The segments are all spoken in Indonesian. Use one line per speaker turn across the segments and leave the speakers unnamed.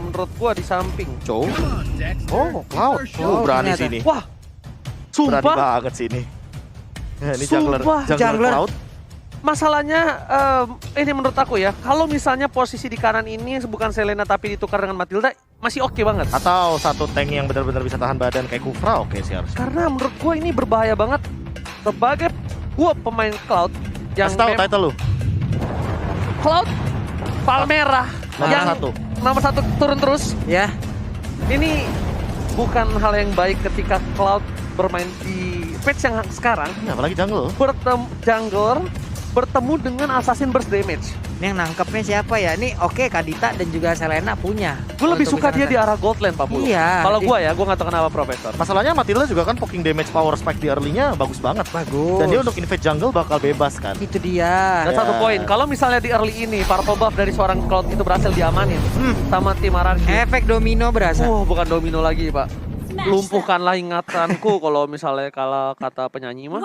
Menurut gua di samping.
Chow. Oh, Cloud. Berani
ternyata.
sini.
Wah,
Berani
sumpah.
banget sini. Ini jungler,
Sumpah,
jungler.
Cloud.
Masalahnya ini menurut aku ya, kalau misalnya posisi di kanan ini bukan Selena tapi ditukar dengan Matilda, masih oke banget.
Atau satu tank yang benar-benar bisa tahan badan kayak Kufra, oke sih harusnya.
Karena menurut gua ini berbahaya banget. Sebagai gua pemain Cloud yang
Kasih tahu title lu.
Cloud Palmera
Nomor
yang
satu.
nomor satu turun terus.
Ya,
Ini bukan hal yang baik ketika Cloud bermain di patch yang sekarang.
Nah, apalagi jungle.
Jungler bertemu dengan Assassin Burst Damage.
ini yang nangkepnya siapa ya? Ini oke Kadita dan juga Selena punya.
Gue lebih
Untuk
suka
bisa
dia di
nangkep.
arah gold lane, Pak Bulu.
Iya.
Kalau gue ya, gue gak tahu kenapa Profesor.
Masalahnya Matilda juga kan poking damage power spike di early-nya bagus banget.
Bagus.
Dan dia untuk invade jungle bakal bebas kan.
Itu dia.
Dan
Ya.
satu poin, kalau misalnya di early ini purple buff dari seorang Cloud itu berhasil diamanin sama tim Ararki.
Efek domino berasa.
Bukan domino lagi, Pak. Lumpuhkanlah ingatanku kalau misalnya kalau kata penyanyi mah.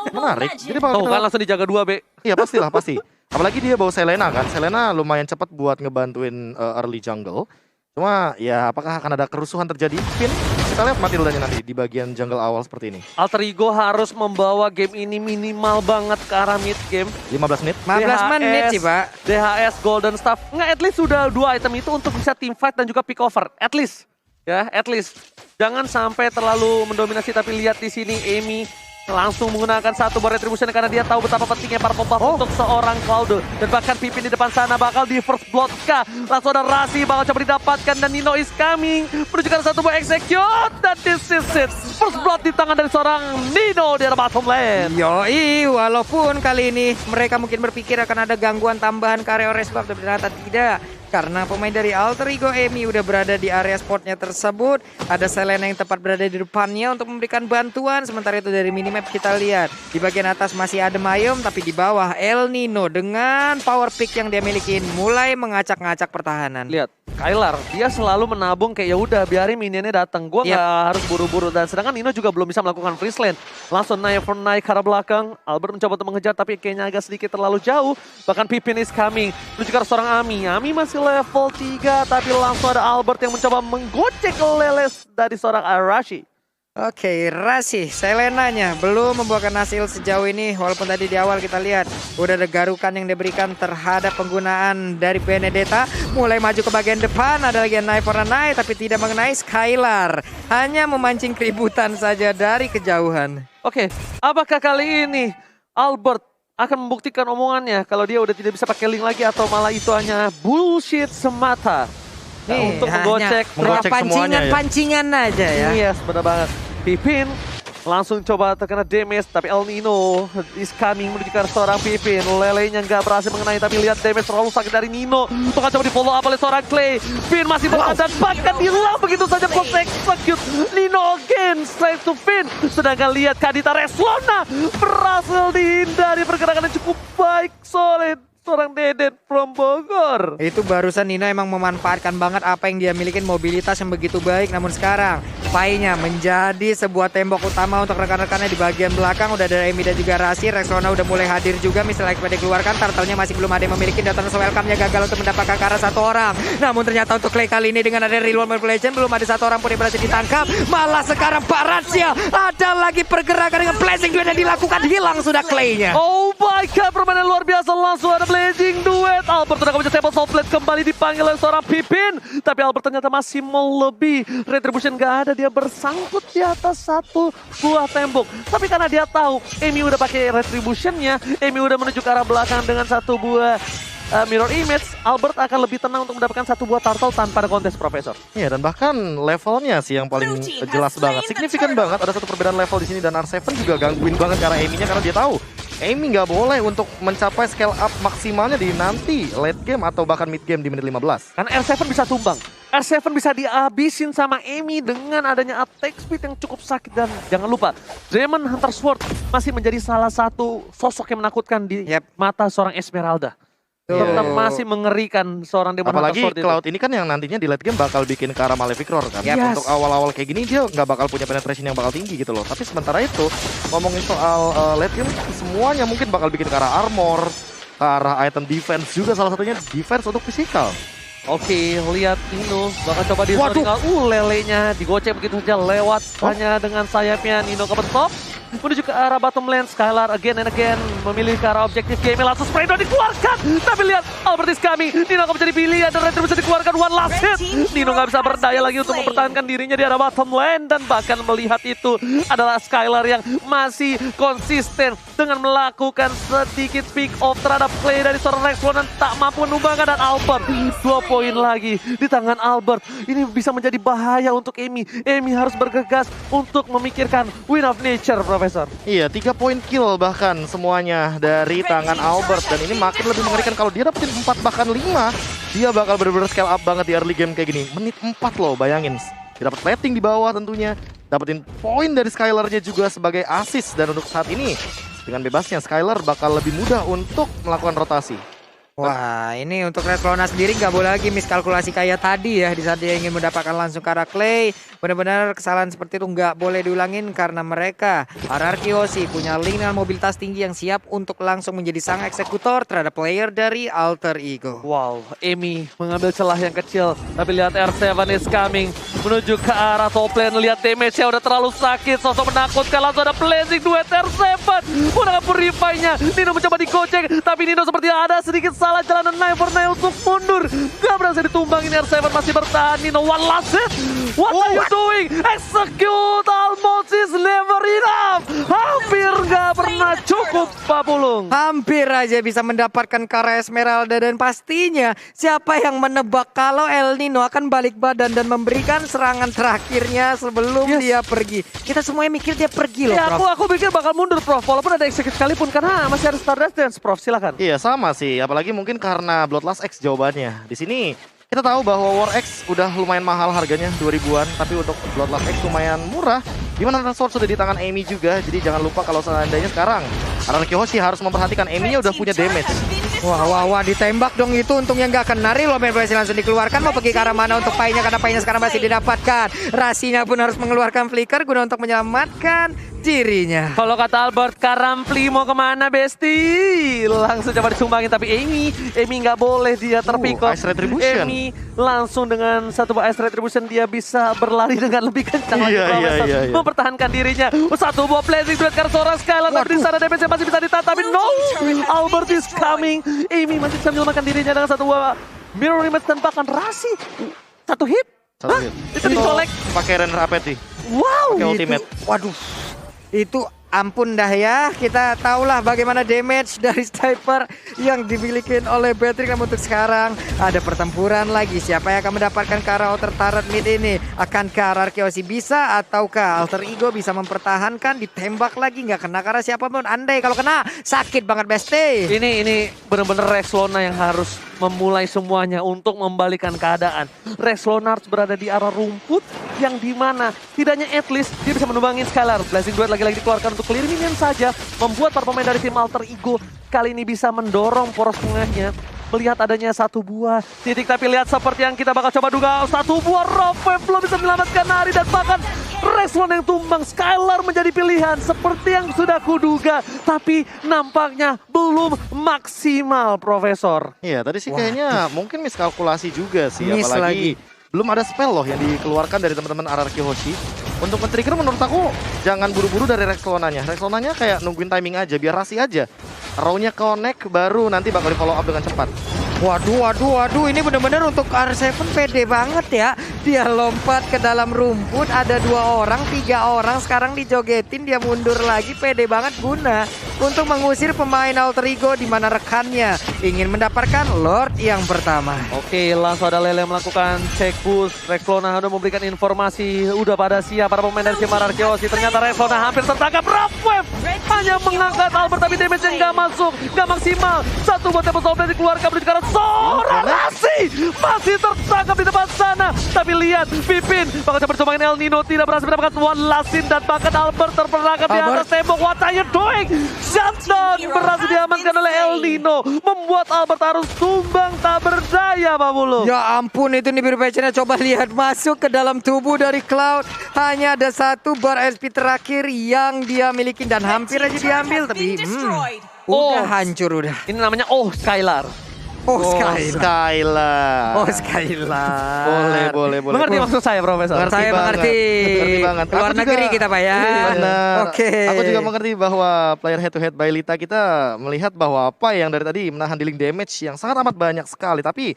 Menarik. Jadi bakal
Tuh
kita
kan langsung dijaga 2, B.
Iya pastilah pasti. Apalagi dia bawa Selena kan. Selena lumayan cepat buat ngebantuin early jungle. Cuma ya apakah akan ada kerusuhan terjadi? Pin, kita lihat Matildanya nanti di bagian jungle awal seperti ini.
Alter Ego harus membawa game ini minimal banget ke arah mid game.
15 menit.
15 menit sih, Pak.
DHS, Golden Staff. Nggak, at least sudah 2 item itu untuk bisa team fight dan juga pick over. At least. Ya, at least. Jangan sampai terlalu mendominasi, tapi lihat di sini Amy langsung menggunakan satu bar retribution karena dia tahu betapa pentingnya purple buff untuk seorang Cloud. Dan bahkan Pipin di depan sana bakal di first blood kah? Langsung ada Rasi bakal coba didapatkan dan Nino is coming. Menunjukkan satu buah execute dan this is it. First blood di tangan dari seorang Nino di arah bottom lane.
Yoi, walaupun kali ini mereka mungkin berpikir akan ada gangguan tambahan ke area resbuff, tapi ternyata tidak. Karena pemain dari Alter Ego Amy udah berada di area spotnya tersebut. Ada Selena yang tepat berada di depannya untuk memberikan bantuan. Sementara itu dari minimap kita lihat. Di bagian atas masih ada Mayom, tapi di bawah El Nino dengan power pick yang dia milikin mulai mengacak-ngacak pertahanan.
Lihat, Kylar dia selalu menabung kayak ya udah biarin minionnya datang. Gua nggak harus buru-buru dan sedangkan Nino juga belum bisa melakukan freeze lane. Langsung naik ke arah belakang. Albert mencoba untuk mengejar tapi kayaknya agak sedikit terlalu jauh. Bahkan Pipin is coming. Menuju ke arah seorang Ami. Ami masih level 3 tapi langsung ada Albert yang mencoba menggocek leles dari seorang Arashi.
Oke, Rasi, Selenanya belum membuahkan hasil sejauh ini. Walaupun tadi di awal kita lihat udah ada garukan yang diberikan terhadap penggunaan dari Benedetta. Mulai maju ke bagian depan, ada lagi Knife for a Knife, tapi tidak mengenai Skylar. Hanya memancing keributan saja dari kejauhan.
Oke, apakah kali ini Albert akan membuktikan omongannya kalau dia udah tidak bisa pakai link lagi atau malah itu hanya bullshit semata?
Nih,
untuk menggocek
menggocek semuanya ya.
pancingan aja ya.
Yes, benar banget. Pipin langsung coba terkena damage, tapi El Nino is coming menuju ke seorang Pipin. Lelenya nggak berhasil mengenai, tapi lihat damage terlalu sakit dari Nino. Bakal coba di follow up oleh seorang Clay. Pin masih berada dan bahkan hilang begitu saja post execute. Nino again straight to Pin. Sedangkan lihat Kadita Reslona berhasil dihindari pergerakan yang cukup baik, solid. Seorang Deden from Bogor.
Itu barusan Nino emang memanfaatkan banget apa yang dia milikin, mobilitas yang begitu baik. Namun sekarang Pai-nya menjadi sebuah tembok utama untuk rekan-rekannya di bagian belakang. Udah ada Emi dan juga Rasi. Rexona udah mulai hadir juga. Misalnya kepada dikeluarkan, Turtle-nya masih belum ada yang memiliki. Datang welcome-nya gagal untuk mendapatkan ke arah satu orang. Namun ternyata untuk Clay kali ini dengan ada Real World Manipulation belum ada satu orang pun yang berhasil ditangkap. Malah sekarang Pak Razzia ada lagi pergerakan dengan blessing duet yang dilakukan. Hilang sudah Clay-nya.
Oh my god, permainan luar biasa. Langsung ada blazing duet. Albert udah bisa table soul blade kembali dipanggil oleh seorang Pipin. Tapi Albert ternyata masih melebih. Retribution gak ada, dia bersangkut di atas satu buah tembok. Tapi karena dia tahu Amy udah pakai retributionnya, Amy udah menuju ke arah belakang dengan satu buah mirror image, Albert akan lebih tenang untuk mendapatkan satu buah turtle tanpa ada kontes, Profesor.
Iya, dan bahkan levelnya sih yang paling jelas banget, signifikan banget. Ada satu perbedaan level di sini dan R7 juga gangguin banget karena Amy-nya, karena dia tahu Amy nggak boleh untuk mencapai scale up maksimalnya di nanti late game atau bahkan mid game di menit 15.
Karena R7 bisa tumbang. R7 bisa dihabisin sama Amy dengan adanya attack speed yang cukup sakit. Dan jangan lupa, Demon Hunter Sword masih menjadi salah satu sosok yang menakutkan di mata seorang Esmeralda. Tetap masih mengerikan seorang Demon
Apalagi
Hunter Sword
Cloud
itu.
ini kan yang nantinya di late game bakal bikin ke arah Malefic Roar kan. Untuk awal-awal kayak gini dia nggak bakal punya penetration yang bakal tinggi gitu loh. Tapi sementara itu ngomongin soal late game, semuanya mungkin bakal bikin ke arah armor, ke arah item defense juga, salah satunya defense untuk physical.
Oke, lihat Nino bakal coba di
Waduh.
tinggal. Lelenya digocek begitu saja lewat hanya dengan sayapnya. Nino ke top menuju ke arah bottom lane. Skylar again and again memilih ke arah objektif game. Langsung spray down dikeluarkan. Tapi lihat Albert is coming. Nino akan menjadi pilihan dan Retro bisa dikeluarkan one last hit. Nino nggak bisa berdaya lagi untuk mempertahankan dirinya di arah bottom lane. Dan bahkan melihat itu adalah Skylar yang masih konsisten dengan melakukan sedikit pick off terhadap play dari seorang Rexlon dan tak mampu menumbangkan. Dan Albert 2 poin lagi di tangan Albert. Ini bisa menjadi bahaya untuk Amy. Amy harus bergegas untuk memikirkan win of nature, Profesor.
Iya, 3 poin kill bahkan semuanya dari tangan Albert. Dan ini makin lebih mengerikan kalau dia dapetin 4 bahkan 5. Dia bakal bener-bener scale up banget di early game kayak gini. Menit 4 loh, bayangin. Dia dapat plating di bawah tentunya. Dapetin poin dari Skylar-nya juga sebagai assist. Dan untuk saat ini, dengan bebasnya Skylar bakal lebih mudah untuk melakukan rotasi.
Wah, ini untuk Rexlona sendiri nggak boleh lagi miskalkulasi kayak tadi ya. Di saat dia ingin mendapatkan langsung ke arah Clay. Benar-benar kesalahan seperti itu nggak boleh diulangin karena mereka RRQ Hoshi punya link dengan mobilitas tinggi yang siap untuk langsung menjadi sang eksekutor terhadap player dari Alter Ego.
Wow, Amy mengambil celah yang kecil. Tapi lihat R7 is coming menuju ke arah top lane. Lihat damage-nya udah terlalu sakit. Sosok menakutkan, langsung ada blazing duet R7. Menggunakan purify-nya. Nino mencoba digocek. Tapi Nino seperti ada sedikit salah jalanan 9 untuk mundur. Gak berhasil ditumbangin. R7 masih bertahan. Nino one last hit. What are you doing? Execute almost is never enough. Hampir gak pernah cukup, Pak Pulung.
Hampir aja bisa mendapatkan Kara Esmeralda dan pastinya siapa yang menebak kalau El Nino akan balik badan dan memberikan serangan terakhirnya sebelum dia pergi. Kita semuanya mikir dia pergi loh,
Ya,
Prof.
aku pikir bakal mundur, Prof. Walaupun ada execute sekalipun karena masih ada Stardust Dance, Prof. Silakan.
Iya, sama sih. Apalagi mungkin karena Bloodlust X jawabannya. Di sini kita tahu bahwa War X udah lumayan mahal harganya 2000-an, tapi untuk Bloodlust X lumayan murah. Gimana Sword sudah di tangan Amy juga, jadi jangan lupa kalau seandainya sekarang RRQ Hoshi harus memperhatikan Amy-nya udah punya damage.
Wah, ditembak dong itu. Untungnya nggak kena. Real Man berhasil langsung dikeluarkan. Mau pergi ke arah mana untuk painya, karena painya sekarang masih didapatkan. Rasinya pun harus mengeluarkan flicker guna untuk menyelamatkan dirinya.
Kalau kata Albert, Karampli mau kemana, Besti? Langsung coba disumbangin, tapi Amy nggak boleh dia terpikok.
Ice Retribution.
Amy langsung dengan satu buah Ice Retribution dia bisa berlari dengan lebih kencang lagi. Profesor.
Iya.
Mempertahankan dirinya. Satu buah blazing duet karena seorang Skylar, tapi di sana damage masih bisa ditahan. Tapi no, Albert is coming. Amy masih bisa menyelamatkan dirinya dengan satu buah mirror image dan bahkan Rasi. Satu hit. Itu dicolek.
Pakai Renner Apeti.
Wow.
Pakai ultimate.
Waduh, itu ampun dah ya. Kita tahulah bagaimana damage dari sniper yang dimiliki oleh Patrick. Namun untuk sekarang ada pertempuran lagi. Siapa yang akan mendapatkan ke arah outer turret mid ini? Akankah RRQ Hoshi bisa ataukah Alter Ego bisa mempertahankan? Ditembak lagi nggak kena karena siapapun. Andai kalau kena sakit banget, Besti.
Ini benar-benar Rexlona yang harus memulai semuanya untuk membalikan keadaan. Rexlona harus berada di arah rumput yang dimana tidaknya at least dia bisa menumbangin Skylar. Blazing Duet lagi-lagi dikeluarkan untuk clear minion saja, membuat para pemain dari tim Alter Ego kali ini bisa mendorong poros tengahnya. Melihat adanya satu buah titik, tapi lihat seperti yang kita bakal coba duga, satu buah rock wave belum bisa menyelamatkan Nari dan bahkan Rexlon yang tumbang. Skylar menjadi pilihan seperti yang sudah kuduga, tapi nampaknya belum maksimal, Profesor.
Iya, tadi sih kayaknya mungkin miskalkulasi juga sih.
Miss
Apalagi
lagi.
belum ada spell loh yang dikeluarkan dari teman-teman RRQ Hoshi. Untuk men-trigger menurut aku jangan buru-buru dari Rexlonanya. Rexlonanya kayak nungguin timing aja, biar Rasi aja. Row-nya connect baru nanti bakal di follow up dengan cepat.
Waduh, ini bener-bener untuk R7 pede banget ya. Dia lompat ke dalam rumput, ada 2 orang, 3 orang, sekarang dijogetin, dia mundur lagi, pede banget guna untuk mengusir pemain Alter Ego di mana rekannya ingin mendapatkan Lord yang pertama.
Oke, langsung ada Lele melakukan check push. Rexlona udah memberikan informasi, udah pada siap para pemain dari tim RRQ Hoshi. Ternyata Rexlona hampir tertangkap. Rapwave hanya mengangkat Albert, tapi damage-nya nggak masuk, nggak maksimal. Satu buat tempat Soulblade dikeluarkan menuju ke arah seorang Rasi masih tertangkap di depan sana. Tapi lihat, Pipin bakal coba dicobain El Nino, tidak berhasil mendapatkan one last hit dan bahkan Albert terperangkap di atas tembok. What are you doing? Shutdown berhasil diamankan oleh El Nino, membuat Albert harus tumbang tak berdaya, Pak Bulu.
Ya ampun, itu nih biru passionnya, coba lihat masuk ke dalam tubuh dari Cloud. Hanya ada 1 bar SP terakhir yang dia miliki dan hampir aja diambil, tapi udah hancur udah.
Ini namanya Skylar.
Oh, Skylar.
Skylar.
Oh, Skylar.
Boleh.
Mengerti maksud saya, Profesor?
Saya mengerti.
Mengerti banget.
Luar
Aku
negeri
juga-
kita, Pak ya.
Benar.
Oke.
Aku juga mengerti bahwa player head to head by Lita kita melihat bahwa apa yang dari tadi menahan dealing damage yang sangat amat banyak sekali. Tapi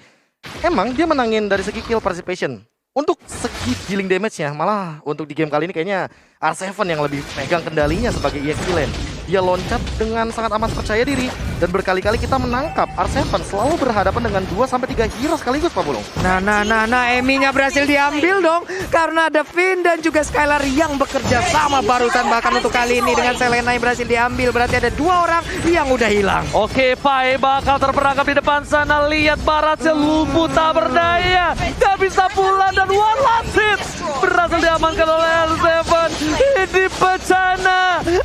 emang dia menangin dari segi kill participation. Untuk segi dealing damage-nya, malah untuk di game kali ini kayaknya R7 yang lebih pegang kendalinya sebagai EXP lane. Dia loncat dengan sangat amat percaya diri dan berkali-kali kita menangkap R7 selalu berhadapan dengan 2-3 hero sekaligus, Pak Bulung.
Nah, Emi-nya berhasil diambil dong karena ada Finn dan juga Skylar yang bekerja sama barusan, bahkan untuk kali ini dengan Selena yang berhasil diambil, berarti ada 2 orang yang udah hilang.
Oke, Pai bakal terperangkap di depan sana. Lihat Barat lumpuh tak berdaya. Gak bisa pulang dan one last hit berhasil diamankan oleh R7. Ini bencana.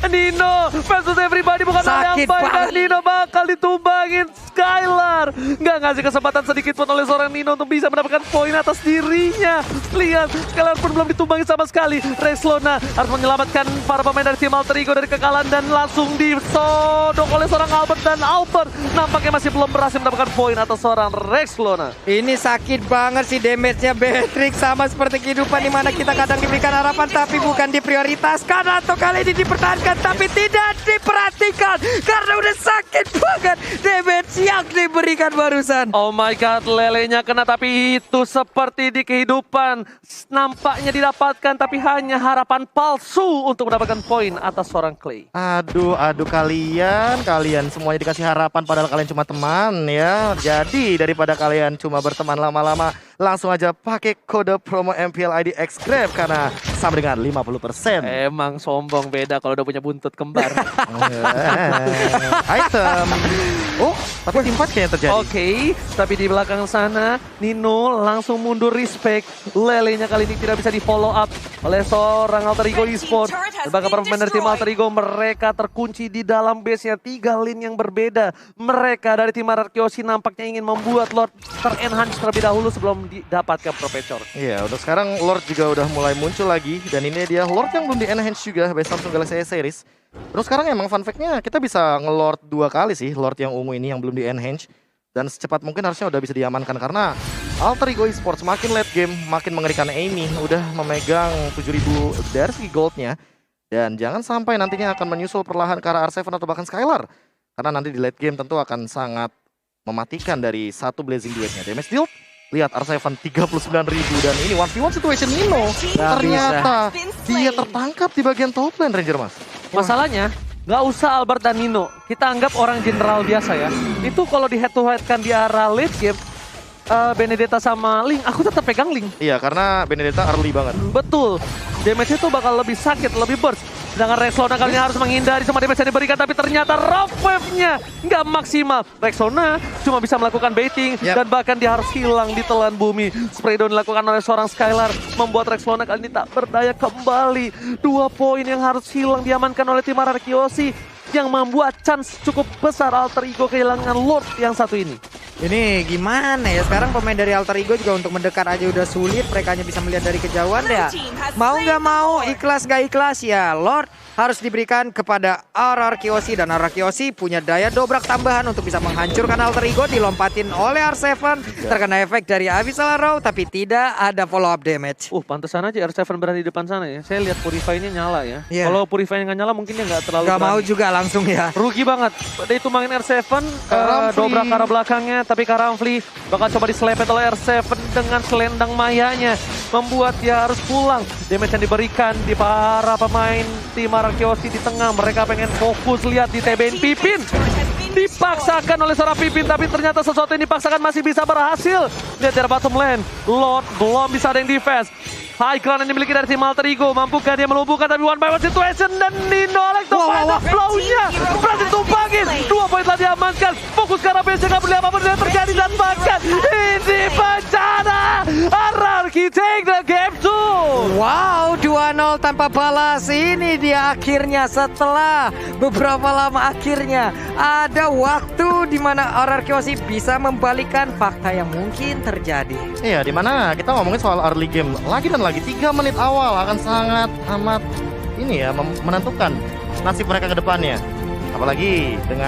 Nino versus everybody bukan hal yang
Sakit
baik. Dan
banget.
Nino bakal ditumbangin Skylar. Gak ngasih kesempatan sedikit pun oleh seorang Nino untuk bisa mendapatkan poin atas dirinya. Lihat, Skylar pun belum ditumbangin sama sekali. Rexlona harus menyelamatkan para pemain dari tim Alter Ego dari kekalahan dan langsung disodok oleh seorang Albert, dan Albert nampaknya masih belum berhasil mendapatkan poin atas seorang Rexlona.
Ini sakit banget sih damage-nya Beatrix, sama seperti kehidupan di mana kita kadang diberikan harapan tapi bukan diprioritaskan, atau kali ini dipertahankan tapi tidak diperhatikan karena udah sakit banget damage yang diberikan barusan.
Oh my god, lelenya kena, tapi itu seperti di kehidupan. Nampaknya didapatkan tapi hanya harapan palsu untuk mendapatkan poin atas seorang Clay.
Aduh kalian semuanya dikasih harapan padahal kalian cuma teman ya. Jadi daripada kalian cuma berteman lama-lama, langsung aja pakai kode promo MPL ID XGrab karena sama dengan 50%.
Emang sombong, beda kalau udah punya buntut kembar.
Item. Oh, tapi tim fight kayaknya terjadi.
Oke, tapi di belakang sana Nino langsung mundur respect. Lelenya kali ini tidak bisa di follow up oleh seorang Alter Ego Esports. Dan bahkan para pemain dari tim Alter Ego, mereka terkunci di dalam base-nya. 3 lane yang berbeda. Mereka dari tim Arkeosi nampaknya ingin membuat Lord ter-enhance terlebih dahulu sebelum didapatkan Professor.
Iya, untuk sekarang Lord juga udah mulai muncul lagi. Dan ini dia Lord yang belum di-enhance juga by Samsung Galaxy S Series. Terus sekarang emang fun fact-nya kita bisa nge-Lord 2 kali sih, Lord yang ungu ini yang belum di-enhance. Dan secepat mungkin harusnya udah bisa diamankan karena Alter Ego Esports makin late game, makin mengerikan. Amy udah memegang 7.000 dari segi goldnya. Dan jangan sampai nantinya akan menyusul perlahan ke arah R7 atau bahkan Skylar. Karena nanti di late game tentu akan sangat mematikan dari satu Blazing Duet-nya. Damage deal, lihat R7 39.000 dan ini 1v1 situation Nino. Ternyata dia tertangkap di bagian top lane, Ranger Mas.
Masalahnya, nggak usah Albert dan Nino. Kita anggap orang general biasa ya. Itu kalau di head to head kan di arah late game, Benedetta sama Link, aku tetap pegang Link.
Iya, karena Benedetta early banget.
Betul, damage itu bakal lebih sakit, lebih burst. Sedangkan Rexlona kali ini harus menghindari semua damage yang diberikan, tapi ternyata rough wave-nya nggak maksimal. Rexlona cuma bisa melakukan baiting, dan bahkan dia harus hilang di telan bumi. Spray down dilakukan oleh seorang Skylar, membuat Rexlona kali ini tak berdaya kembali. 2 poin yang harus hilang diamankan oleh tim Arkeosi, yang membuat chance cukup besar Alter Ego kehilangan Lord yang satu ini.
Ini gimana ya, sekarang pemain dari Alter Ego juga untuk mendekat aja udah sulit. Mereka hanya bisa melihat dari kejauhan ya. Mau nggak mau, ikhlas gak ikhlas ya, Lord harus diberikan kepada Arkeosi. Dan Arkeosi punya daya dobrak tambahan untuk bisa menghancurkan Alter Ego. Dilompatin oleh R7, terkena efek dari Abyssal Arrow, tapi tidak ada follow up damage.
Pantesan aja R7 berada di depan sana ya. Saya lihat Purify-nya nyala ya.
Iya.
Kalau Purify-nya nggak nyala mungkin dia nggak terlalu
Gak
berani.
mau juga langsung ya.
Rugi banget. Dia itu main R7,
Karamfli.
dobrak ke arah belakangnya, tapi Karamfli bakal coba diselepet oleh R7 dengan selendang mayanya, membuat dia harus pulang. Damage yang diberikan di para pemain tim Arkeosi di tengah, mereka pengen fokus, lihat di TBN Pipin. Dipaksakan oleh seorang Pipin, tapi ternyata sesuatu yang dipaksakan masih bisa berhasil. Lihat dari bottom lane, Lord belum bisa ada yang defense. High ground yang dimiliki dari tim Alter Ego, mampukah dia melumpuhkan, tapi one by one situation, dan Nino Electro flow-nya berhasil tumpangin. 2 poin telah diamankan, fokus ke arah base, nggak boleh apapun yang terjadi, dan bahkan ini bencana. RRQ take the game too.
Wow, 2-0 tanpa balas. Ini dia akhirnya, setelah beberapa lama akhirnya ada waktu di mana Arkeosi bisa membalikkan fakta yang mungkin terjadi.
Iya, dimana kita ngomongin soal early game lagi dan lagi 3 menit awal akan sangat amat ini ya menentukan nasib mereka ke depannya. Apalagi dengan